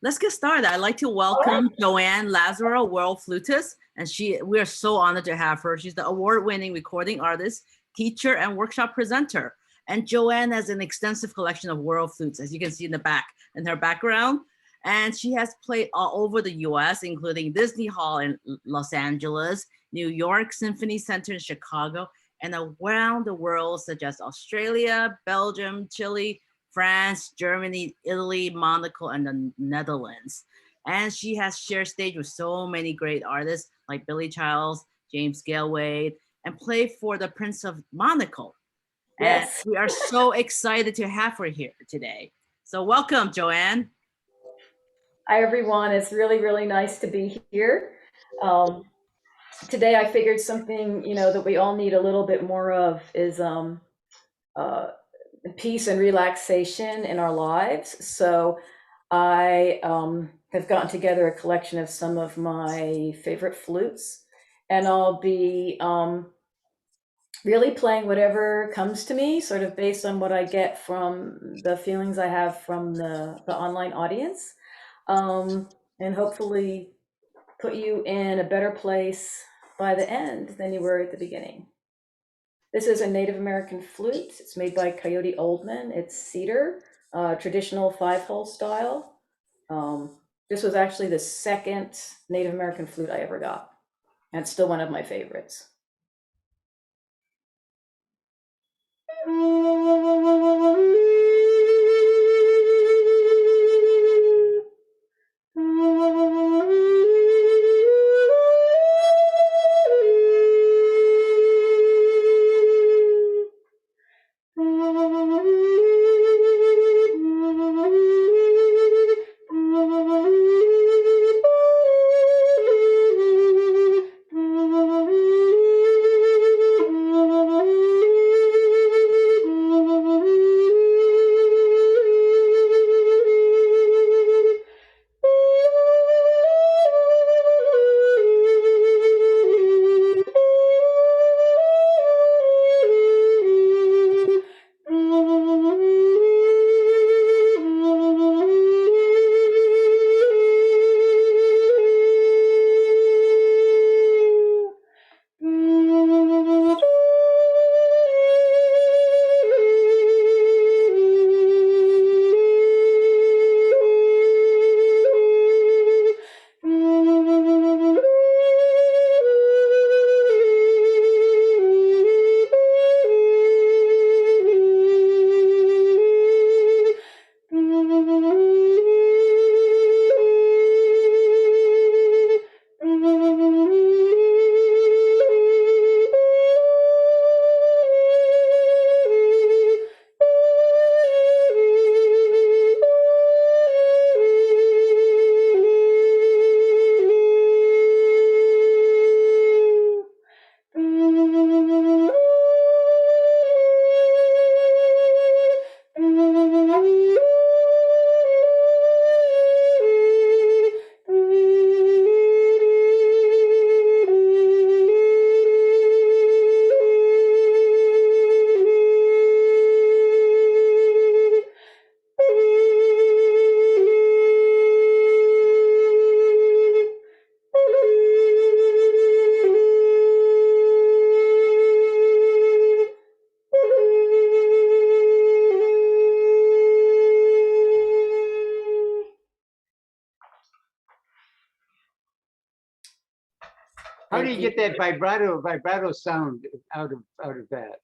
Let's get started. I'd like to welcome Joanne Lazzaro, world flutist, and we are so honored to have her. She's the award-winning recording artist, teacher, and workshop presenter. And Joanne has an extensive collection of world flutes, as you can see in the back, in her background. And she has played all over the US, including Disney Hall in Los Angeles, New York Symphony Center in Chicago, and around the world, such as Australia, Belgium, Chile, France, Germany, Italy, Monaco, and the Netherlands. And she has shared stage with so many great artists like Billy Childs, James Galway, and played for the Prince of Monaco. Yes. And we are so excited to have her here today. So welcome, Joanne. Hi, everyone. It's really, really nice to be here. Today I figured something, that we all need a little bit more of is peace and relaxation in our lives. So I have gotten together a collection of some of my favorite flutes, and I'll be really playing whatever comes to me, sort of based on what I get from the feelings I have from the online audience, and hopefully put you in a better place by the end than you were at the beginning. This is a Native American flute. It's made by Coyote Oldman. It's cedar, traditional 5-hole style. This was actually the second Native American flute I ever got, and it's still one of my favorites. How do you get that vibrato sound out of that?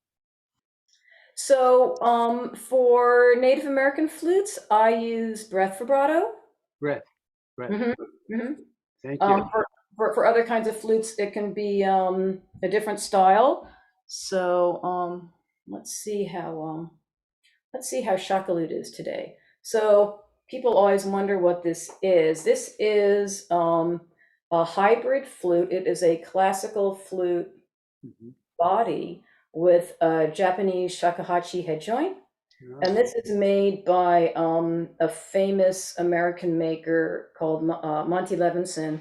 So for Native American flutes, I use breath vibrato. Breath. Mm-hmm. Mm-hmm. Thank you. For other kinds of flutes, it can be a different style. So let's see how Shakuhachi is today. So people always wonder what this is. This is a hybrid flute. It is a classical flute body with a Japanese shakuhachi head joint. And this is made by a famous American maker called Monty Levinson. And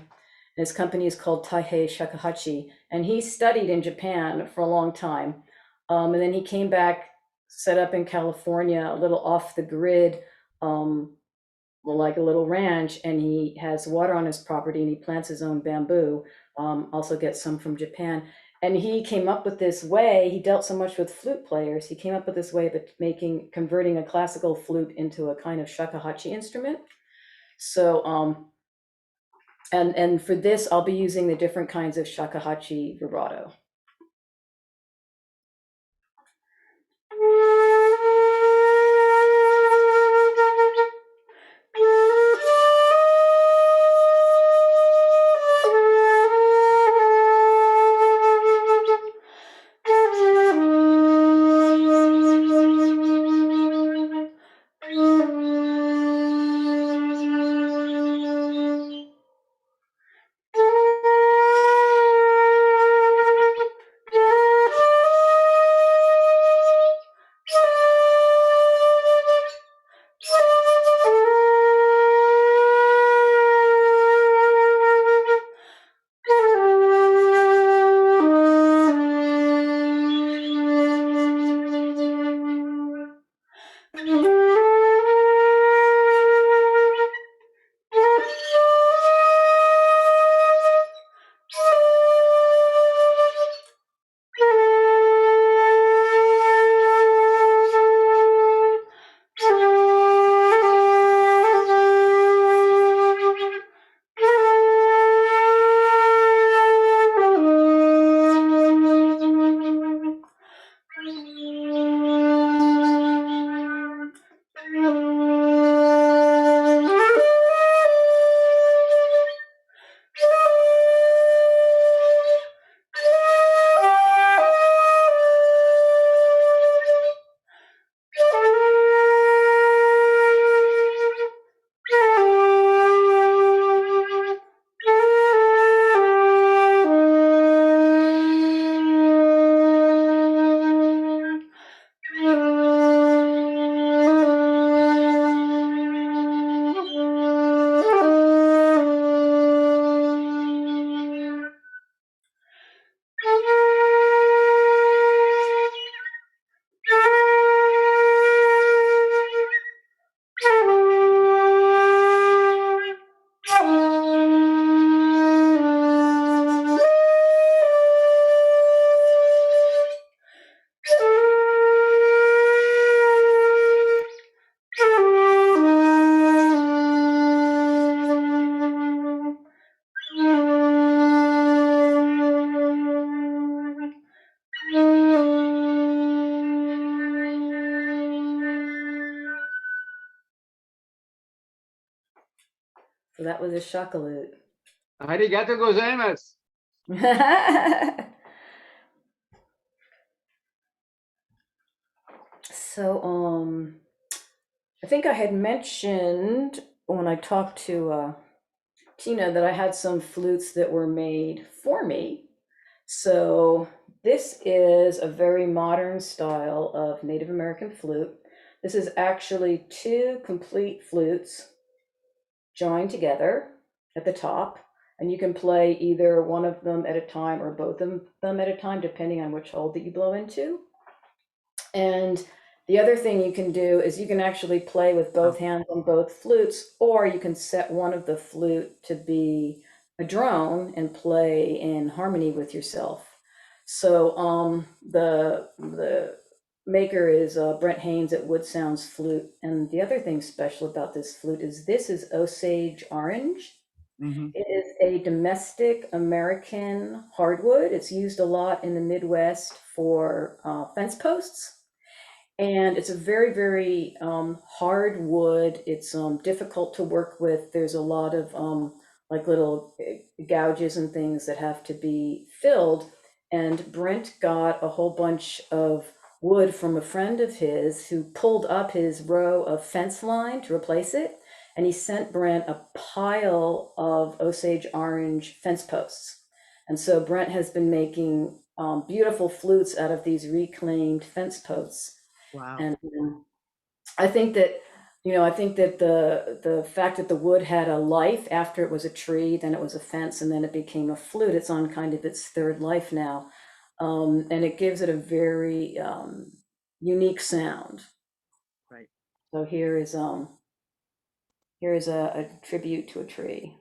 his company is called Taihei Shakuhachi. And he studied in Japan for a long time. And then he came back, set up in California, a little off the grid, like a little ranch, and he has water on his property, and he plants his own bamboo. Also gets some from Japan. And he came up with this way. He dealt so much with flute players. He came up with this way of converting a classical flute into a kind of shakuhachi instrument. So, and for this, I'll be using the different kinds of shakuhachi vibrato. So that was a shakalute. Arigato gozaimasu. So, I think I had mentioned when I talked to Tina that I had some flutes that were made for me. So this is a very modern style of Native American flute. This is actually two complete flutes joined together at the top, and you can play either one of them at a time or both of them at a time, depending on which hole that you blow into. And the other thing you can do is you can actually play with both hands on both flutes, or you can set one of the flute to be a drone and play in harmony with yourself. So the maker is Brent Haynes at Wood Sounds Flute. And the other thing special about this flute is this is Osage orange. Mm-hmm. It is a domestic American hardwood. It's used a lot in the Midwest for fence posts. And it's a very, very hard wood. It's difficult to work with. There's a lot of like little gouges and things that have to be filled. And Brent got a whole bunch of wood from a friend of his who pulled up his row of fence line to replace it. And he sent Brent a pile of Osage orange fence posts. And so Brent has been making beautiful flutes out of these reclaimed fence posts. Wow. And I think that, I think that the fact that the wood had a life after it was a tree, then it was a fence, and then it became a flute, it's on kind of its third life now. And it gives it a very unique sound. Right. So here is Here is a tribute to a tree.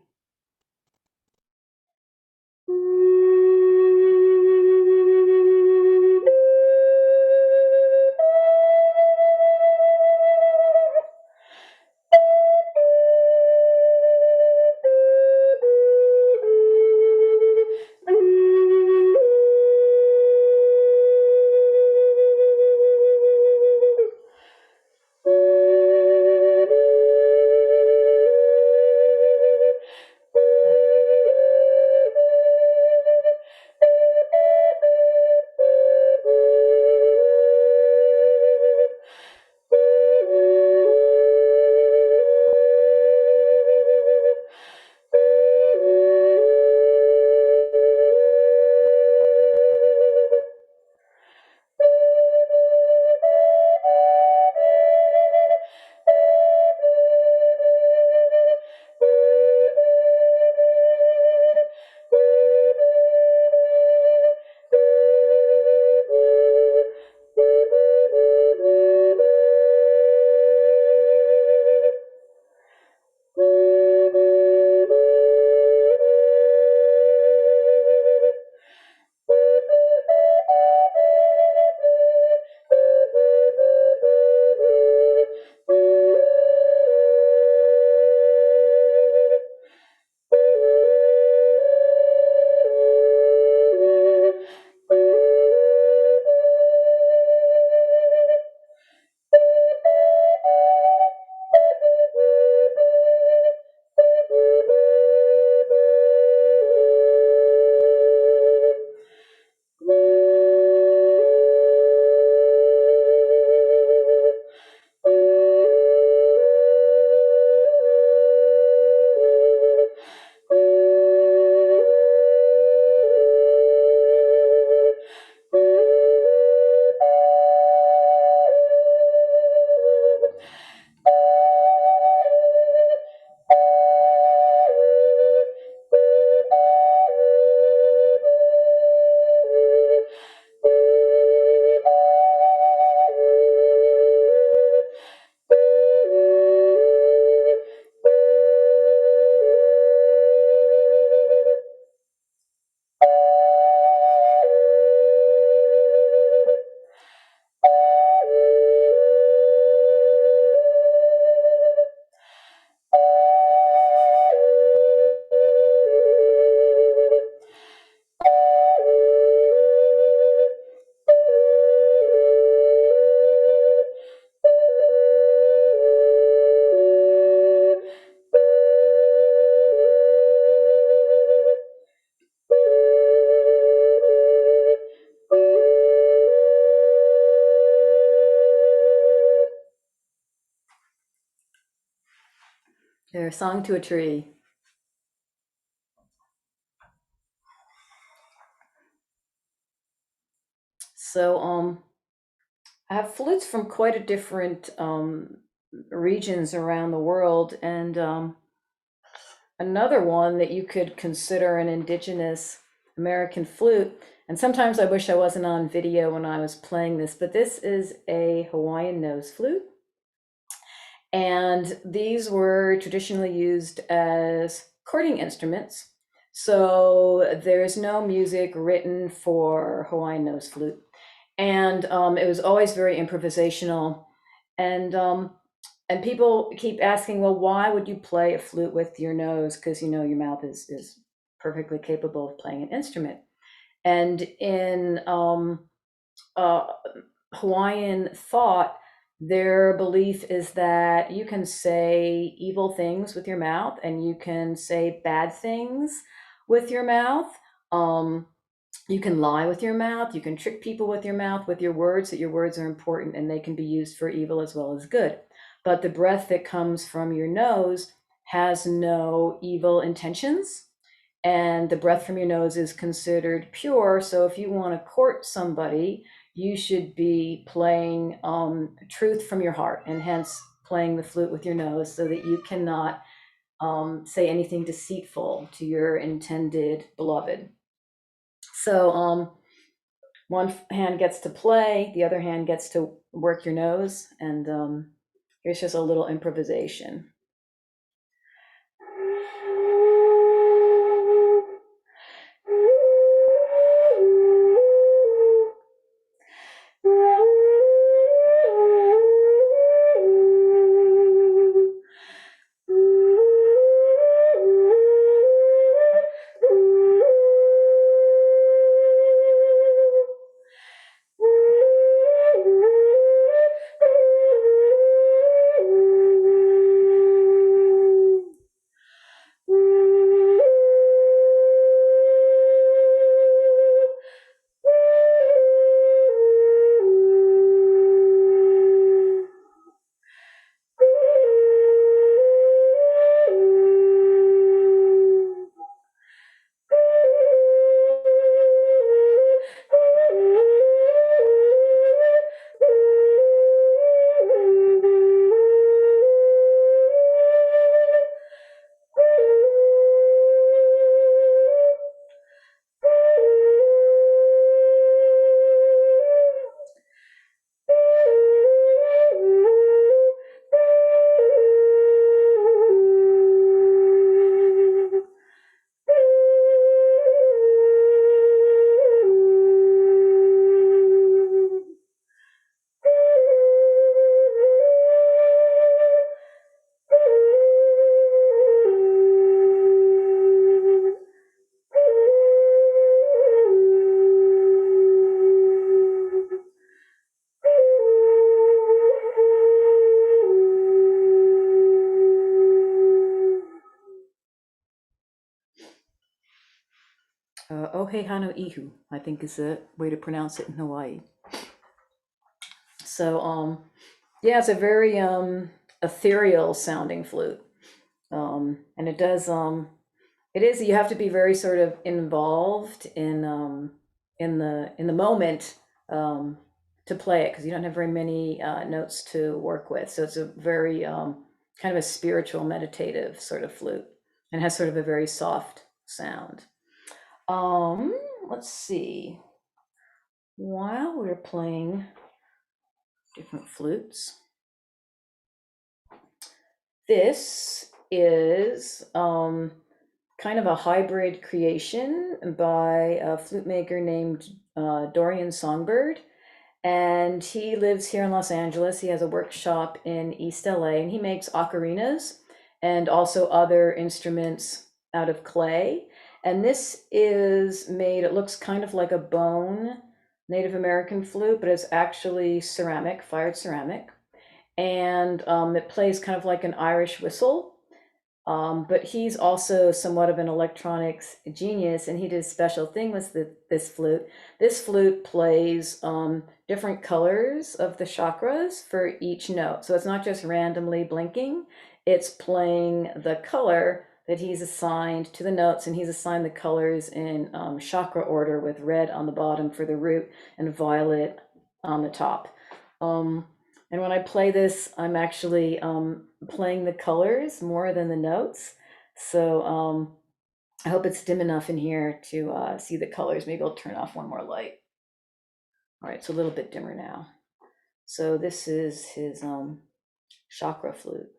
Their song to a tree. So I have flutes from quite a different regions around the world, and another one that you could consider an indigenous American flute. And sometimes I wish I wasn't on video when I was playing this, but this is a Hawaiian nose flute. And these were traditionally used as courting instruments. So there's no music written for Hawaiian nose flute. And it was always very improvisational. And people keep asking, well, why would you play a flute with your nose? Because you know your mouth is perfectly capable of playing an instrument. And in Hawaiian thought, their belief is that you can say evil things with your mouth and you can say bad things with your mouth. You can lie with your mouth. You can trick people with your mouth, with your words, that your words are important and they can be used for evil as well as good. But the breath that comes from your nose has no evil intentions. And the breath from your nose is considered pure. So if you want to court somebody, you should be playing truth from your heart, and hence playing the flute with your nose so that you cannot say anything deceitful to your intended beloved. So one hand gets to play, the other hand gets to work your nose, and here's just a little improvisation. Ohehano Ihu, I think is the way to pronounce it in Hawaii. So yeah, it's a very ethereal sounding flute. And it does it is, you have to be very sort of involved in the moment to play it, because you don't have very many notes to work with. So it's a very kind of a spiritual meditative sort of flute, and has sort of a very soft sound. Let's see. While we're playing different flutes, this is kind of a hybrid creation by a flute maker named Dorian Songbird. And he lives here in Los Angeles. He has a workshop in East LA, and he makes ocarinas and also other instruments out of clay. And this is made, it looks kind of like a bone Native American flute, but it's actually ceramic, fired ceramic. And it plays kind of like an Irish whistle. But he's also somewhat of an electronics genius, and he did a special thing with this flute. This flute plays different colors of the chakras for each note. So it's not just randomly blinking, it's playing the color that he's assigned to the notes, and he's assigned the colors in chakra order, with red on the bottom for the root and violet on the top. And when I play this, I'm actually playing the colors more than the notes. So I hope it's dim enough in here to see the colors. Maybe I'll turn off one more light. All right, it's a little bit dimmer now. So this is his chakra flute.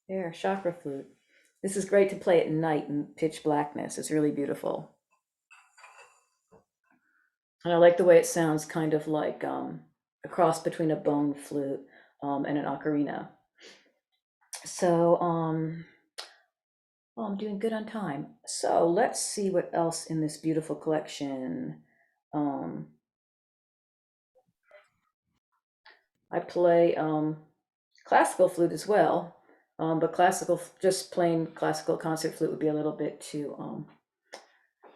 There, chakra flute. This is great to play at night in pitch blackness. It's really beautiful. And I like the way it sounds, kind of like a cross between a bone flute and an ocarina. So I'm doing good on time. So let's see what else in this beautiful collection. I play classical flute as well, but classical, just plain classical concert flute would be a little bit too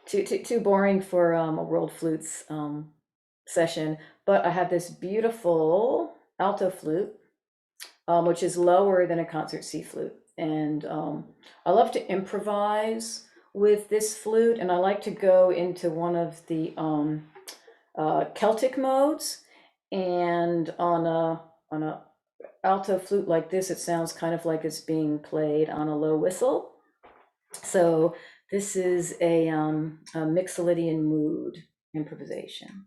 too boring for a world flutes session. But I have this beautiful alto flute, which is lower than a concert C flute, and I love to improvise with this flute, and I like to go into one of the Celtic modes, and on a alto flute like this, it sounds kind of like it's being played on a low whistle. So this is a Mixolydian mood improvisation.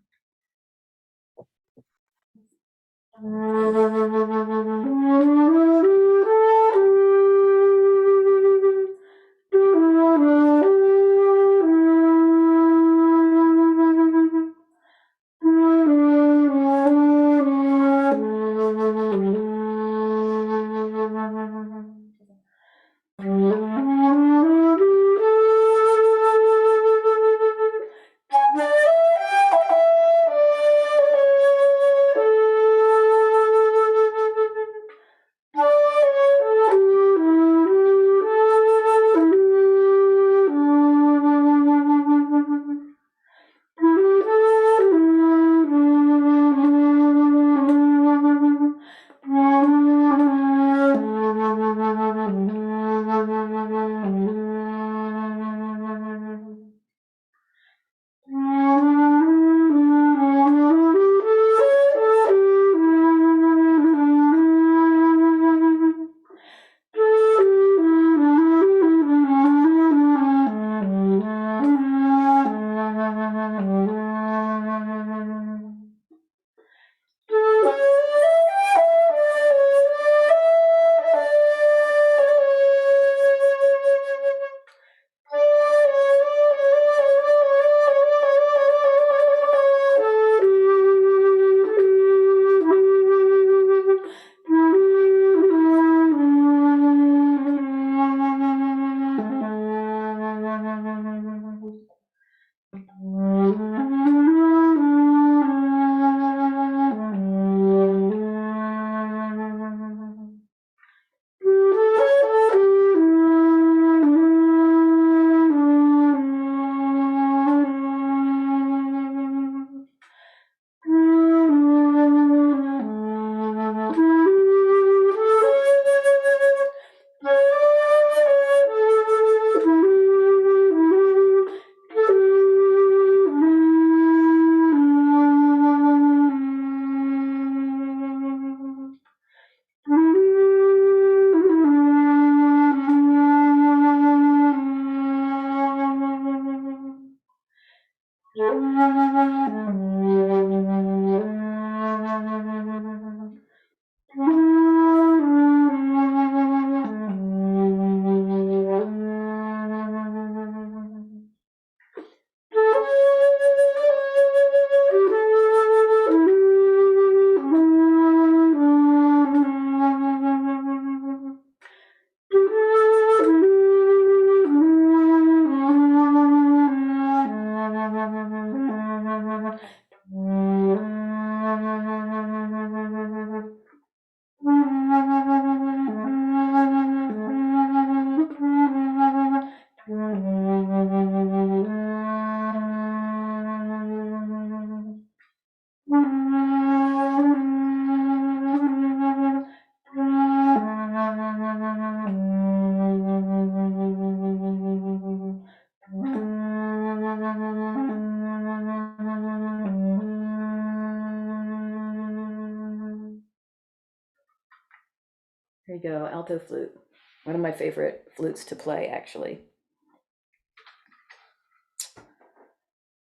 There you go, alto flute. One of my favorite flutes to play, actually.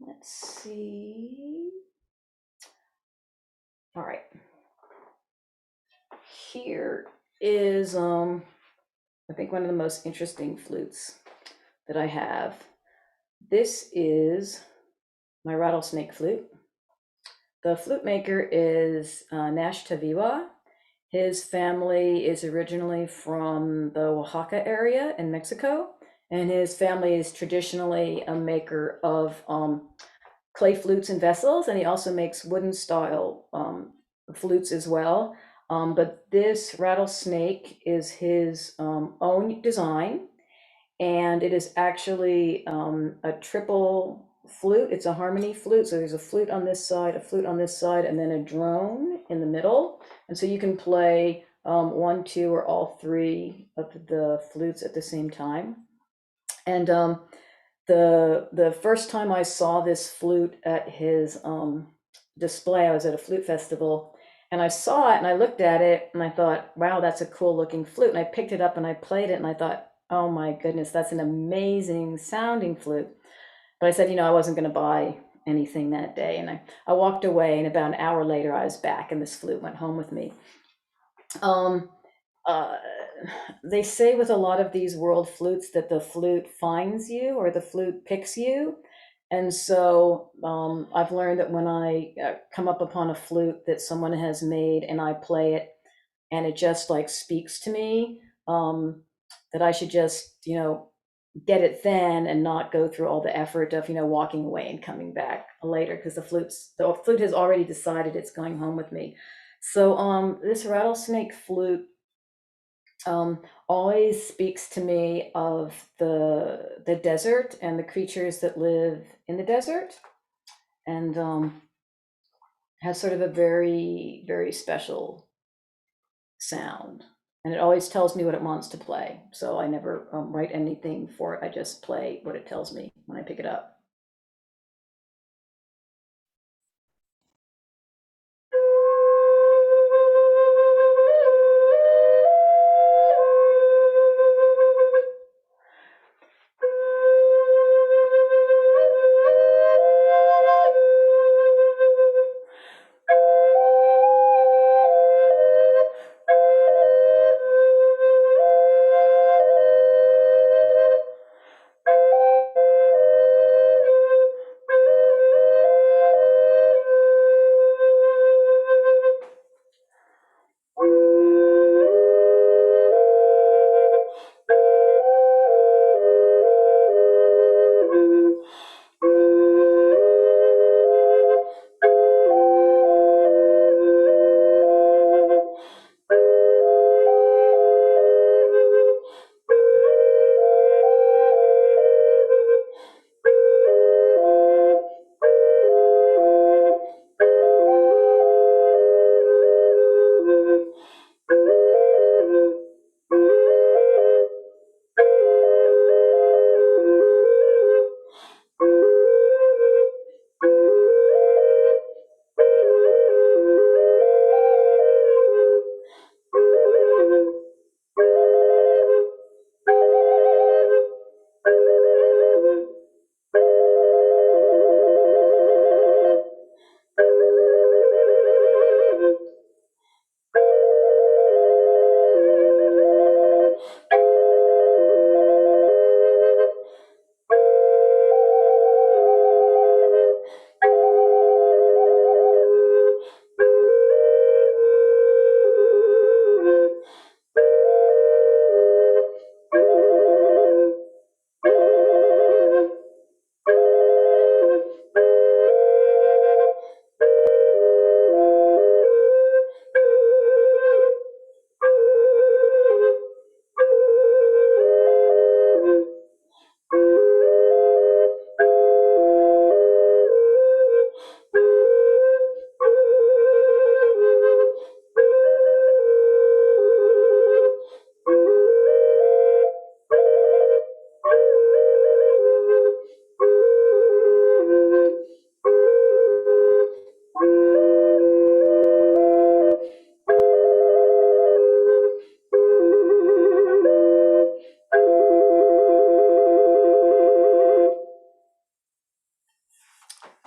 Let's see. All right. Here is, I think, one of the most interesting flutes that I have. This is my Rattlesnake Flute. The flute maker is Nash Taviwa. His family is originally from the Oaxaca area in Mexico, and his family is traditionally a maker of clay flutes and vessels, and he also makes wooden style flutes as well. But this rattlesnake is his own design, and it is actually a triple flute. It's a harmony flute. So there's a flute on this side, a flute on this side, and then a drone in the middle. And so you can play one, two, or all three of the flutes at the same time. And the first time I saw this flute at his display, I was at a flute festival, and I saw it and I looked at it and I thought, wow, that's a cool looking flute. And I picked it up and I played it and I thought, oh my goodness, that's an amazing sounding flute. But I said, I wasn't going to buy anything that day. And I walked away, and about an hour later, I was back and this flute went home with me. They say with a lot of these world flutes that the flute finds you or the flute picks you. And so I've learned that when I come up upon a flute that someone has made and I play it and it just like speaks to me, that I should just, get it then and not go through all the effort of, walking away and coming back later, because the flute has already decided it's going home with me. So this rattlesnake flute always speaks to me of the desert and the creatures that live in the desert, and has sort of a very, very special sound. And it always tells me what it wants to play. So I never write anything for it. I just play what it tells me when I pick it up.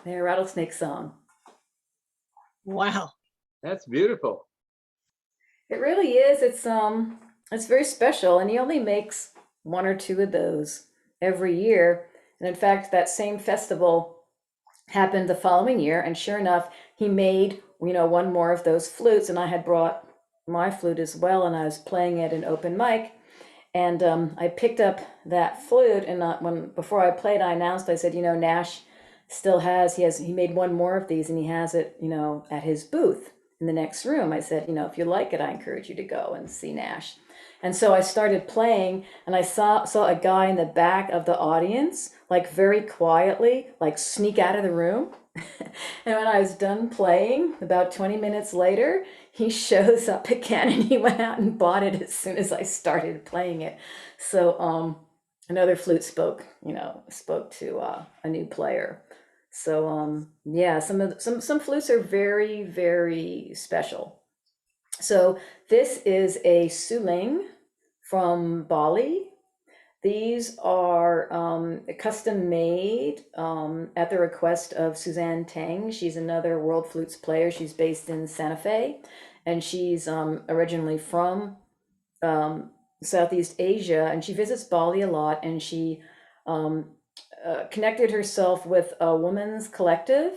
Their rattlesnake song. Wow. That's beautiful. It really is. It's very special, and he only makes one or two of those every year. And in fact, that same festival happened the following year, and sure enough, he made one more of those flutes, and I had brought my flute as well, and I was playing at an open mic, and I picked up that flute, and before I played, I announced, I said, Nash still he made one more of these, and he has it, at his booth in the next room. I said, if you like it, I encourage you to go and see Nash. And so I started playing, and I saw a guy in the back of the audience, like very quietly, like sneak out of the room. And when I was done playing, about 20 minutes later, he shows up again, and he went out and bought it as soon as I started playing it. So another flute spoke to a new player. So yeah, some flutes are very, very special. So this is a suling from Bali. These are custom made at the request of Suzanne Tang. She's another world flutes player. She's based in Santa Fe, and she's originally from Southeast Asia, and she visits Bali a lot, and she connected herself with a woman's collective,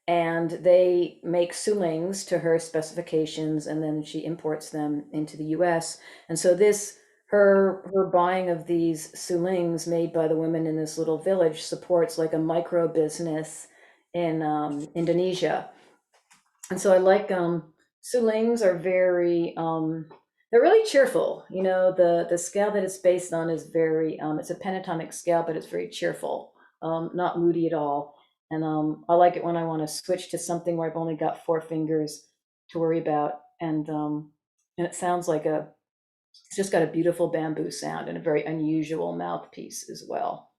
and they make sulings to her specifications, and then she imports them into the US. And so her buying of these sulings made by the women in this little village supports like a micro business in Indonesia. And so I like sulings are very they're really cheerful. You know, the scale that it's based on is very it's a pentatonic scale, but it's very cheerful, not moody at all. And I like it when I want to switch to something where I've only got 4 fingers to worry about, and it sounds like it's just got a beautiful bamboo sound and a very unusual mouthpiece as well.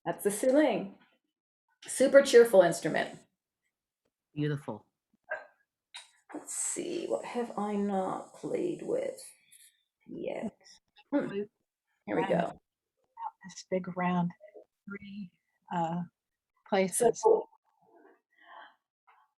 That's the suling. Super cheerful instrument. Beautiful. Let's see, what have I not played with yet? Here we go. This big round 3 places. So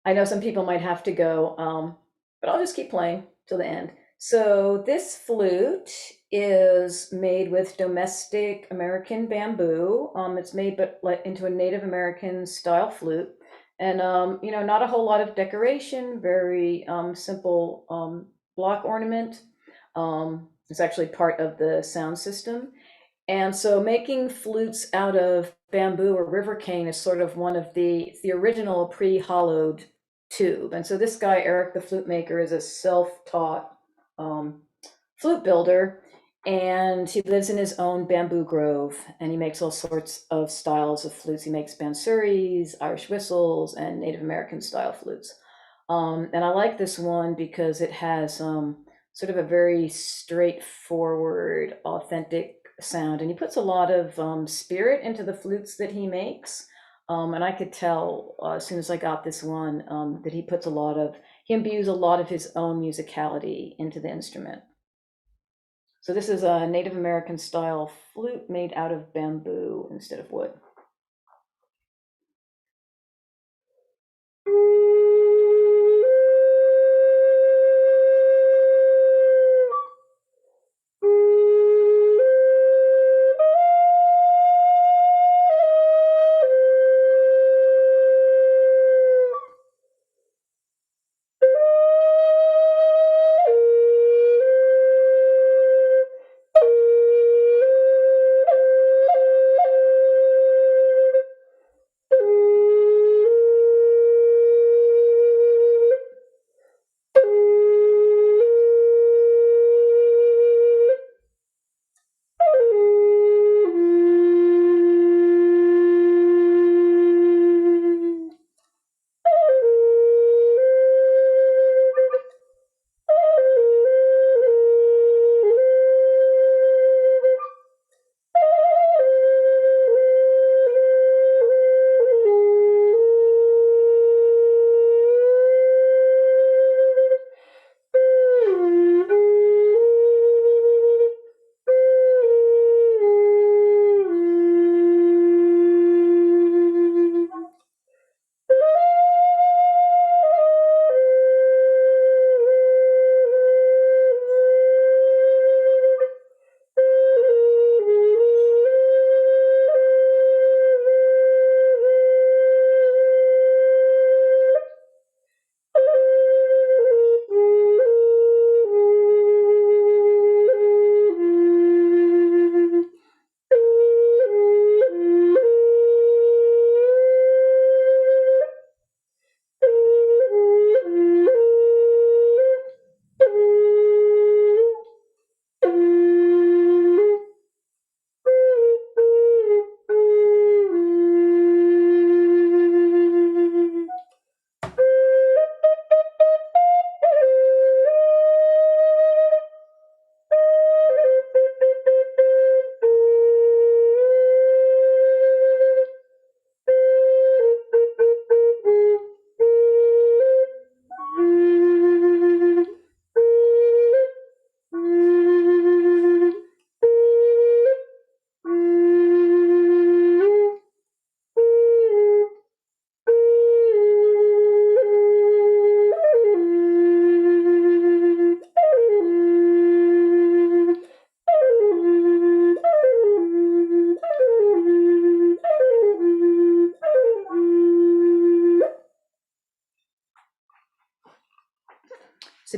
I know some people might have to go, but I'll just keep playing till the end. So this flute is made with domestic American bamboo. It's made into a Native American style flute, and not a whole lot of decoration. Very simple block ornament. It's actually part of the sound system. And so making flutes out of bamboo or river cane is sort of one of the original pre-hollowed tube. And so this guy, Eric the flute maker, is a self-taught flute builder, and he lives in his own bamboo grove, and he makes all sorts of styles of flutes. He makes bansuris, Irish whistles, and Native American style flutes. And I like this one because it has sort of a very straightforward, authentic sound, and he puts a lot of spirit into the flutes that he makes. And I could tell as soon as I got this one that he imbues a lot of his own musicality into the instrument. So this is a Native American style flute made out of bamboo instead of wood.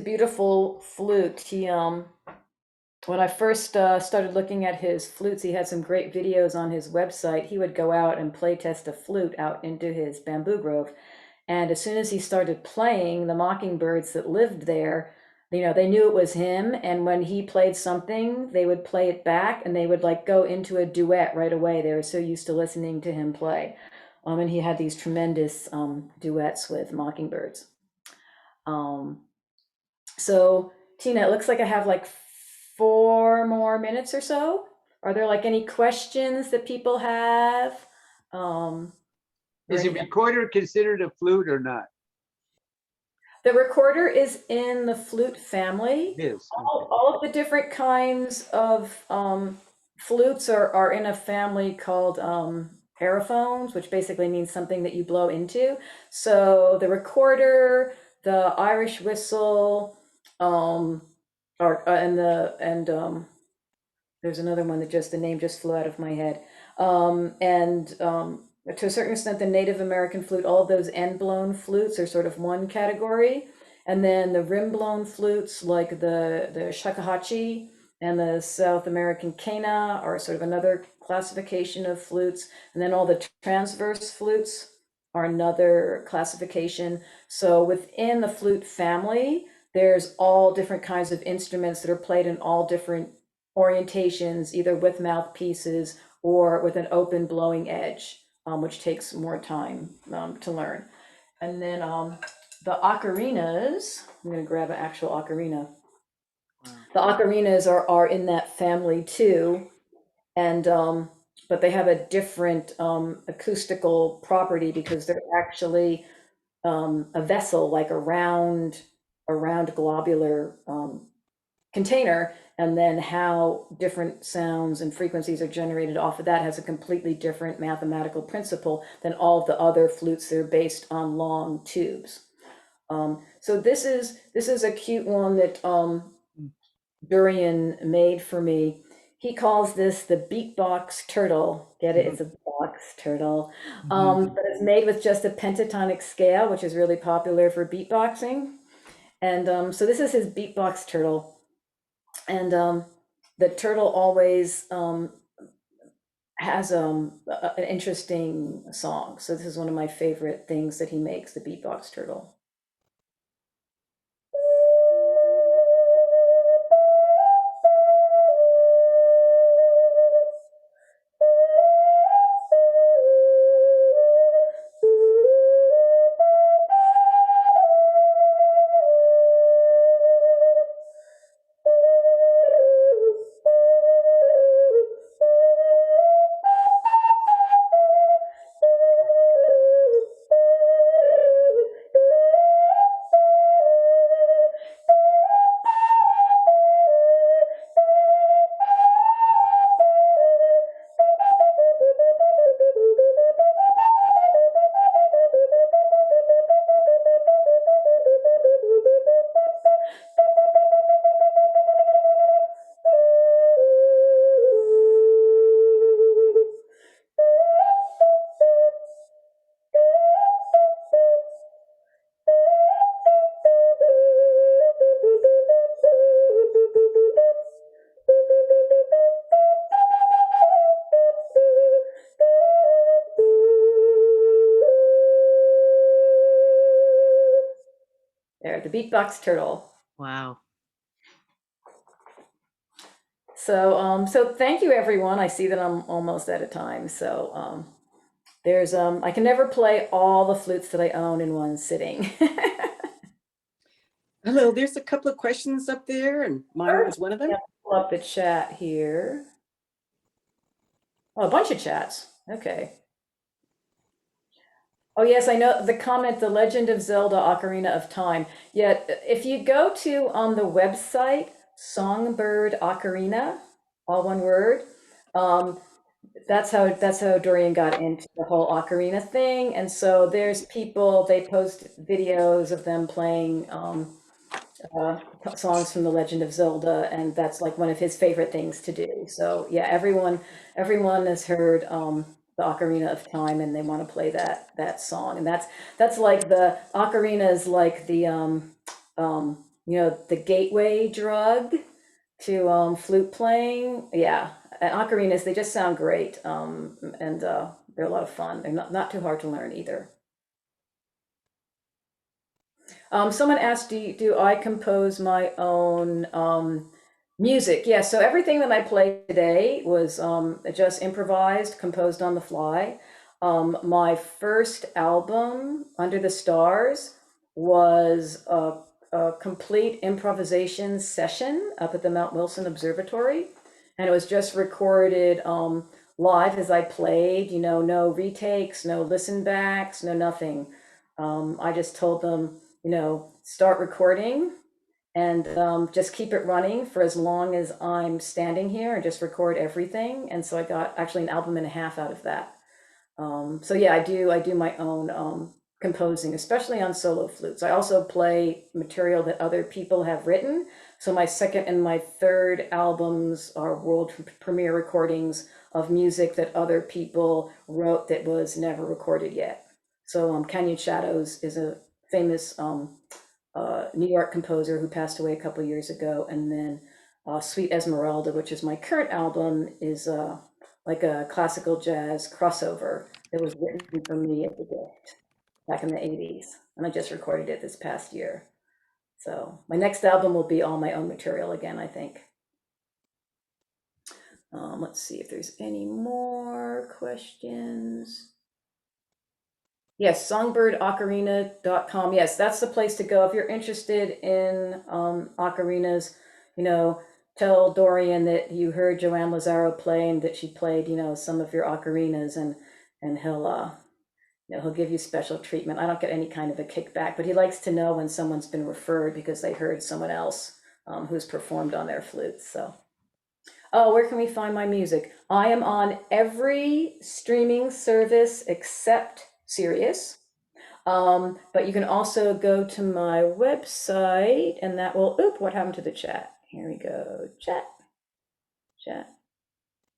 beautiful flute. He when I first started looking at his flutes, he had some great videos on his website. He would go out and play test a flute out into his bamboo grove. And as soon as he started playing, the mockingbirds that lived there, they knew it was him. And when he played something, they would play it back and they would like go into a duet right away. They were so used to listening to him play. And he had these tremendous duets with mockingbirds. So Tina, it looks like I have like 4 more minutes or so. Are there like any questions that people have? Is a recorder considered a flute or not? The recorder is in the flute family. It is. All of the different kinds of flutes are in a family called aerophones, which basically means something that you blow into. So the recorder, the Irish whistle, there's another one that the name just flew out of my head. To a certain extent, the Native American flute, all of those end-blown flutes are sort of one category. And then the rim-blown flutes, like the Shakuhachi and the South American Kena, are sort of another classification of flutes. And then all the transverse flutes are another classification. So within the flute family, there's all different kinds of instruments that are played in all different orientations, either with mouthpieces or with an open blowing edge, which takes more time to learn. And then the ocarinas, I'm going to grab an actual ocarina. Wow. The ocarinas are in that family too, and but they have a different acoustical property because they're actually a vessel, like a round globular container, and then how different sounds and frequencies are generated off of that has a completely different mathematical principle than all of the other flutes that are based on long tubes. So this is a cute one that Durian made for me. He calls this the beatbox turtle. Get it? It's a box turtle. But it's made with just a pentatonic scale, which is really popular for beatboxing. And so this is his beatbox turtle. And the turtle always has an interesting song. So this is one of my favorite things that he makes, the beatbox turtle. There, the beatbox turtle. Wow. So so thank you, everyone. I see that I'm almost out of time. So there's I can never play all the flutes that I own in one sitting. Hello, there's a couple of questions up there, and mine was one of them. Yeah, pull up the chat here. Oh, a bunch of chats. Okay. Oh yes, I know the comment, The Legend of Zelda Ocarina of Time. Yeah, if you go to the website, Songbird Ocarina, all one word, that's how Dorian got into the whole ocarina thing. And so there's people, they post videos of them playing songs from The Legend of Zelda, and that's like one of his favorite things to do. So yeah, everyone has heard the Ocarina of Time, and they want to play that song. And that's like the ocarina is like the the gateway drug to flute playing. Yeah, and ocarinas, they just sound great, and they're a lot of fun. They're not too hard to learn either. Someone asked, do I compose my own music? Yeah, so everything that I played today was just improvised, composed on the fly. My first album, Under the Stars, was a complete improvisation session up at the Mount Wilson Observatory. And it was just recorded live as I played, no retakes, no listen backs, no nothing. I just told them, start recording and just keep it running for as long as I'm standing here and just record everything. And so I got actually an album and a half out of that. So yeah, I do my own composing, especially on solo flutes. I also play material that other people have written. So my second and my third albums are world premiere recordings of music that other people wrote that was never recorded yet. So Canyon Shadows is a famous New York composer who passed away a couple years ago. And then Sweet Esmeralda, which is my current album, is like a classical jazz crossover that was written for me as a gift back in the 80s. And I just recorded it this past year. So my next album will be all my own material again, I think. Let's see if there's any more questions. Yes, songbirdocarina.com. Yes, that's the place to go if you're interested in ocarinas. Tell Dorian that you heard Joanne Lazzaro play and that she played, some of your ocarinas, and he'll give you special treatment. I don't get any kind of a kickback, but he likes to know when someone's been referred because they heard someone else who's performed on their flutes. So, where can we find my music? I am on every streaming service except Sirius. But you can also go to my website and that will, what happened to the chat? Here we go, chat.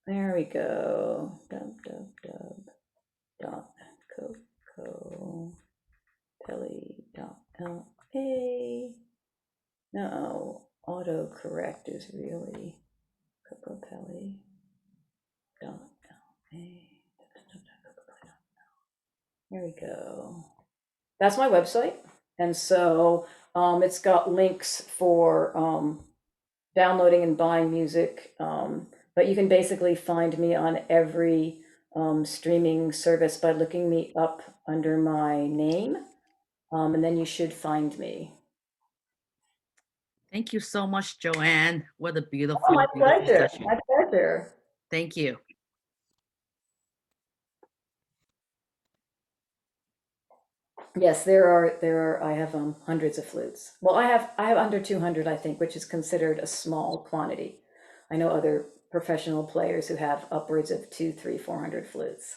There we go. www.cocopelli.la. No, autocorrect is really cocopelli.la. There we go. That's my website. And so it's got links for downloading and buying music. But you can basically find me on every streaming service by looking me up under my name. And then you should find me. Thank you so much, Joanne. What a beautiful, My beautiful pleasure. session. My pleasure. Thank you. Yes, there are. I have hundreds of flutes. Well, I have under 200, I think, which is considered a small quantity. I know other professional players who have upwards of 200, 300, 400 flutes.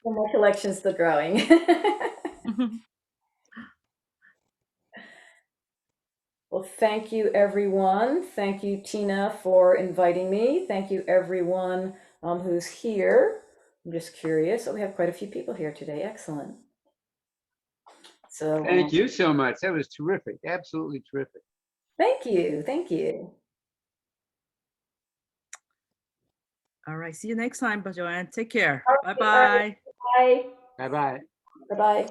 Well, my collection's still growing. Well, thank you, everyone. Thank you, Tina, for inviting me. Thank you, everyone who's here. I'm just curious. Oh, we have quite a few people here today. Excellent. So Thank you so much. That was terrific. Absolutely terrific. Thank you. Thank you. All right. See you next time, Joanne. Take care. All Bye-bye. right. Bye-bye. Bye-bye.